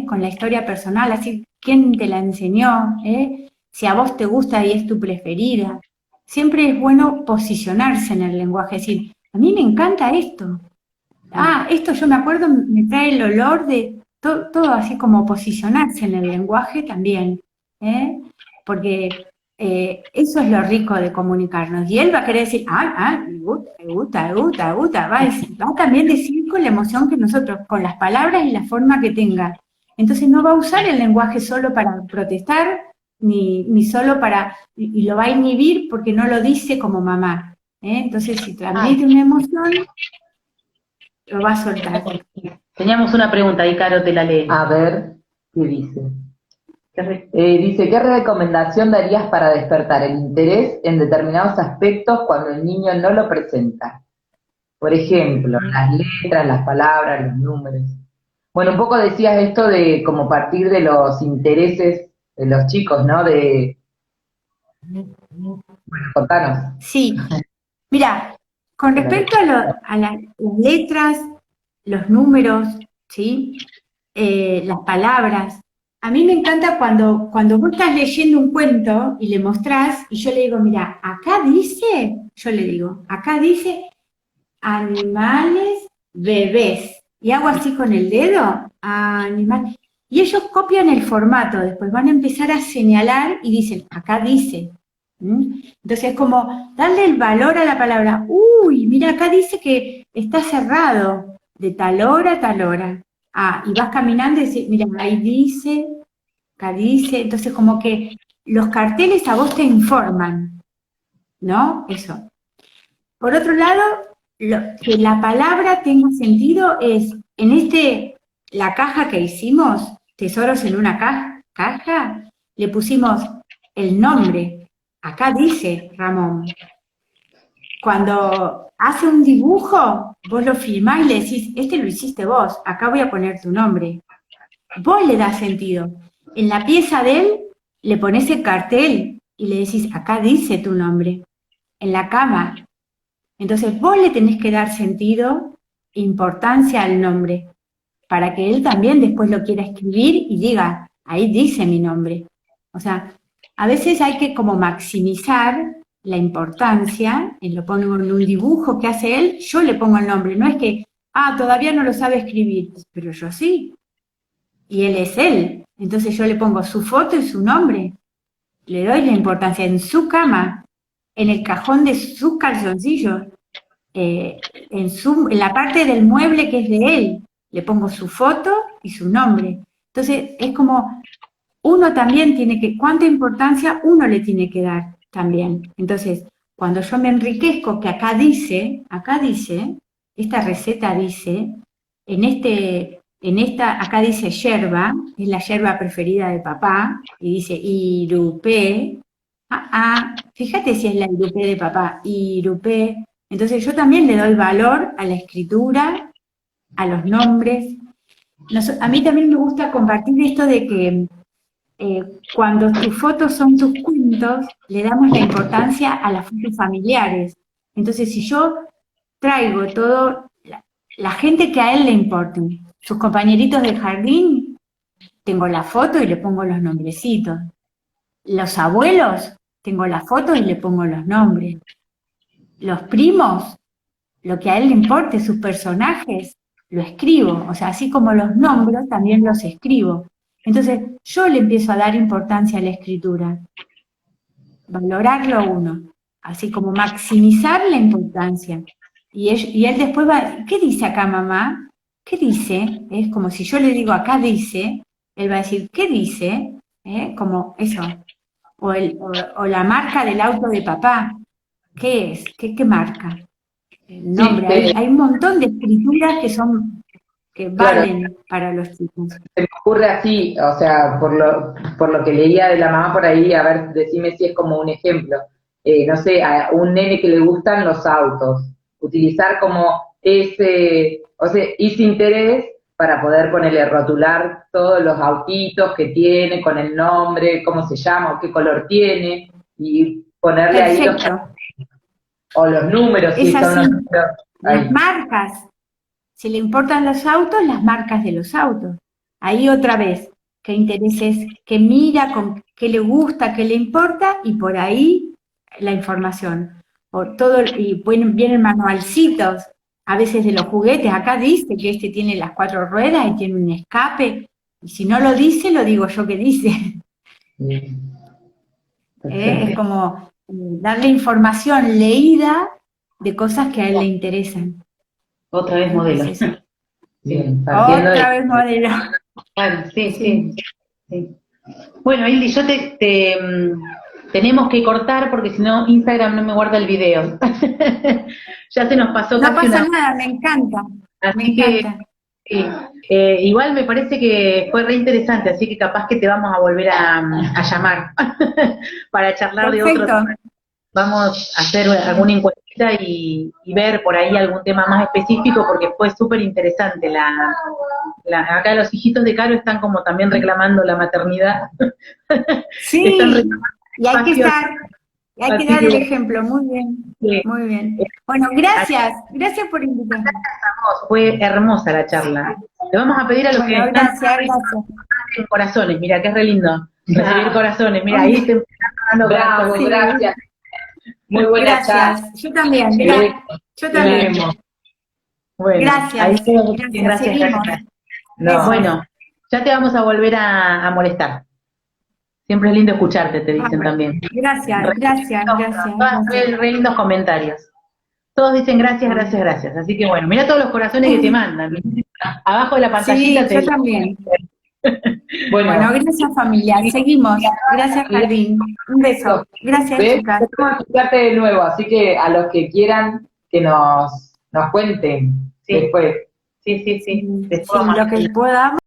con la historia personal, así, quién te la enseñó, si a vos te gusta y es tu preferida. Siempre es bueno posicionarse en el lenguaje, es decir, a mí me encanta esto. Esto yo me acuerdo, me trae el olor de todo así como posicionarse en el lenguaje también, porque eso es lo rico de comunicarnos. Y él va a querer decir, me gusta, va a también decir con la emoción que nosotros, con las palabras y la forma que tenga. Entonces no va a usar el lenguaje solo para protestar, ni solo y lo va a inhibir porque no lo dice como mamá. Entonces si transmite una emoción, lo va a soltar. Teníamos una pregunta ahí, Caro, te la lee. A ver, ¿qué dice? Dice, ¿qué recomendación darías para despertar el interés en determinados aspectos cuando el niño no lo presenta? Por ejemplo, las letras, las palabras, los números. Bueno, un poco decías esto de como partir de los intereses de los chicos, ¿no? Bueno, contanos. Sí, mira, con respecto a las letras, los números, ¿sí? Las palabras, a mí me encanta cuando vos estás leyendo un cuento y le mostrás, y yo le digo, mira, acá dice animales, bebés, y hago así con el dedo, animales, y ellos copian el formato, después van a empezar a señalar y dicen, acá dice. Entonces es como darle el valor a la palabra. Uy, mira, acá dice que está cerrado de tal hora a tal hora. Y vas caminando y dices, mira, ahí dice, acá dice. Entonces como que los carteles a vos te informan, ¿no? Eso. Por otro lado, que la palabra tenga sentido es, la caja que hicimos, tesoros en una caja, le pusimos el nombre. Acá dice Ramón. Cuando hace un dibujo, vos lo filmás y le decís, lo hiciste vos, acá voy a poner tu nombre. Vos le das sentido. En la pieza de él, le pones el cartel y le decís, acá dice tu nombre. En la cama. Entonces vos le tenés que dar sentido, importancia al nombre, para que él también después lo quiera escribir y diga, ahí dice mi nombre. O sea, a veces hay que como maximizar la importancia, y lo pongo en un dibujo que hace él, yo le pongo el nombre, no es que, todavía no lo sabe escribir, pero yo sí, y él es él, Entonces yo le pongo su foto y su nombre. Le doy la importancia en su cama, en el cajón de sus calzoncillos, en la parte del mueble que es de él. Le pongo su foto y su nombre. Entonces es como uno también tiene que, cuánta importancia uno le tiene que dar también. Entonces, cuando yo me enriquezco, que acá dice, esta receta dice, acá dice yerba, es la yerba preferida de papá, y dice irupé. Fíjate si es la irupé de papá, irupé. Entonces yo también le doy valor a la escritura, a los nombres. A mí también me gusta compartir esto de que cuando tus fotos son tus cuentos, le damos la importancia a las fotos familiares. Entonces, si yo traigo todo, la gente que a él le importa, sus compañeritos del jardín, tengo la foto y le pongo los nombrecitos. Los abuelos, tengo la foto y le pongo los nombres. Los primos, lo que a él le importe, sus personajes, lo escribo. O sea, así como los nombro, también los escribo. Entonces, yo le empiezo a dar importancia a la escritura, valorarlo a uno, así como maximizar la importancia. Y él después va, ¿qué dice acá, mamá? ¿Qué dice? Es como si yo le digo, acá dice, él va a decir, ¿qué dice? Como eso. O la marca del auto de papá, ¿qué es? ¿Qué marca? El nombre. Sí, hay un montón de escrituras que valen claro, para los chicos. se me ocurre así, o sea, por lo que leía de la mamá por ahí, a ver, decime si es como un ejemplo. No sé, a un nene que le gustan los autos, utilizar como ese interés para poder ponerle, rotular todos los autitos que tiene, con el nombre, cómo se llama, o qué color tiene, y ponerle ahí los números, si son los números. Las marcas. Si le importan los autos, las marcas de los autos. Ahí otra vez, qué intereses, qué mira, con qué le gusta, qué le importa, y por ahí la información. Y vienen manualcitos, a veces de los juguetes. Acá dice que este tiene las 4 ruedas y tiene un escape. Y si no lo dice, lo digo yo que dice. Es como darle información leída de cosas que a él le interesan. Otra vez modelo. Bien, otra vez modelo. Bueno, sí. Bueno, Hildy, yo tenemos que cortar porque si no Instagram no me guarda el video. Ya se nos pasó No casi pasa nada, me encanta. Así que, sí. Igual me parece que fue re interesante, así que capaz que te vamos a volver a llamar para charlar Perfecto. de otro tema. Vamos a hacer alguna encuestita y ver por ahí algún tema más específico porque fue súper interesante. Acá los hijitos de Caro están como también reclamando la maternidad. Sí, y hay que dar el ejemplo, muy bien, sí. Muy bien. Bueno, gracias por invitarme. Fue hermosa la charla. Le vamos a pedir a los que gracias. En corazones, mira, que es re lindo recibir corazones, mira, ahí te dando gracias. Muy buena charla. Yo también, yo también. Bueno, gracias. Gracias. No, bueno, ya te vamos a volver a molestar. Siempre es lindo escucharte, te dicen también. Gracias. Re lindos comentarios. Todos dicen gracias. Así que bueno, mira todos los corazones que te mandan. Abajo de la pantallita yo también. Bueno, gracias familia. Seguimos. Gracias Jardín. Un beso. Gracias chicas. Vamos a escucharte de nuevo, así que a los que quieran que nos cuenten después. Sí. Después lo que podamos.